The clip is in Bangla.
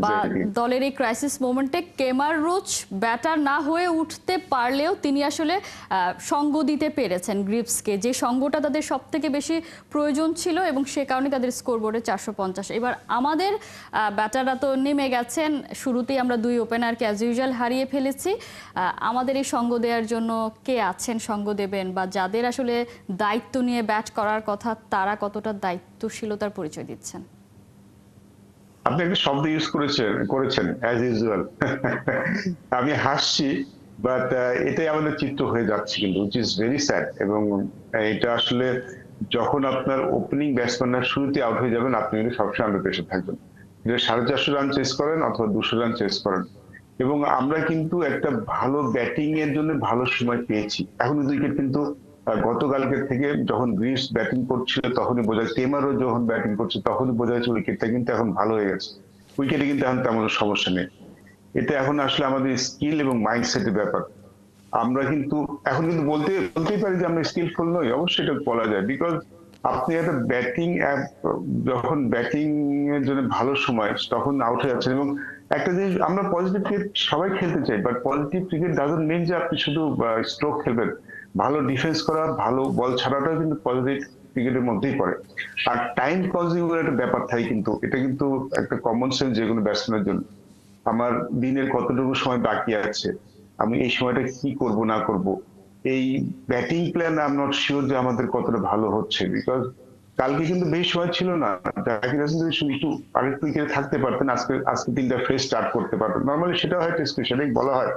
বা এক্স্যাক্টলি। দলের এই ক্রাইসিস মোমেন্টে কেমার রোচ ব্যাটার না হয়ে উঠতে পারলেও তিনি আসলে সঙ্গ দিতে পেরেছেন গ্রিভসকে, যে সঙ্গটা তাদের সব থেকে বেশি প্রয়োজন ছিল, এবং সে কারণে তাদের স্কোরবোর্ডে 450। এবার আমাদের ব্যাটাররা তো নেমে গেছেন, শুরুতেই আমরা দুই ওপেনারকে অ্যাজ ইউজুয়াল হারিয়ে ফেলেছি। আমাদের এই সঙ্গ দেওয়ার জন্য কে আছেন, সঙ্গ দেবেন, বা যাদের আসলে দায়িত্ব নিয়ে ব্যাট করার কথা তারা কতটা দায়িত্বশীলতার পরিচয় দিচ্ছেন? আপনি একটা শব্দ ইউজ করেছেন অ্যাজ ইউজুয়াল। আমি হাসছি, বাট এটাই আমাদের চিত্র হয়ে যাচ্ছে কিন্তু, উইচ ইজ ভেরি স্যাড। এবং এটা আসলে যখন আপনার ওপেনিং ব্যাটসম্যানরা শুরুতে আউট হয়ে যাবেন, আপনি কিন্তু সবসময় আন্ডার প্রেশার থাকবেন। এটা 450 রান চেস করেন অথবা 200 রান চেস করেন। এবং আমরা কিন্তু একটা ভালো ব্যাটিং এর জন্য ভালো সময় পেয়েছি। এখন উইকেট কিন্তু গতকালকের থেকে যখন গ্রিস ব্যাটিং করছিল তখনই বোঝা, কেমারও যখন ব্যাটিং করছে তখনই বোঝা যাচ্ছে উইকেটটা কিন্তু এখন ভালো হয়ে গেছে। উইকেটে কিন্তু এখন তেমন সমস্যা নেই। এটা এখন আসলে আমাদের স্কিল এবং মাইন্ডসেটের ব্যাপার। আমরা কিন্তু এখন কিন্তু বলতেই পারি যে আমরা স্কিলফুল নই, অবশ্যই এটা বলা যায়। বিকজ আপনি একটা ব্যাটিং যখন ব্যাটিং এর জন্য ভালো সময় তখন আউট হয়ে যাচ্ছেন। এবং একটা জিনিস, আমরা পজিটিভ ক্রিকেট সবাই খেলতে চাই, but positive cricket doesn't mean যে আপনি শুধু স্ট্রোক খেলবেন। ভালো ডিফেন্স করা, ভালো বল ছাড়াটাও কিন্তু পজিটিভ ক্রিকেটের মধ্যেই পড়ে। আর টাইম কনজিউমিং একটা ব্যাপার থাকে, কিন্তু এটা কিন্তু একটা কমন সেন্স যে কোনো ব্যাটসম্যানের জন্য। আমার দিনের কতটুকু সময় বাকি আছে, আমি এই সময়টা কি করব না করব, এই batting plan I am not sure যে আমাদের কতটা ভালো হচ্ছে। বিকজ কালকে কিন্তু বেশি সময় ছিল না, জাকির হাসান যদি শুধু একটু আরেকটু উইকেটে থাকতে পারতেন, আজকে আজকে তিনটা ফ্রেশ স্টার্ট করতে পারতেন নর্মালি, সেটা হয় টেস্ট ক্রিকেটে বলা হয়।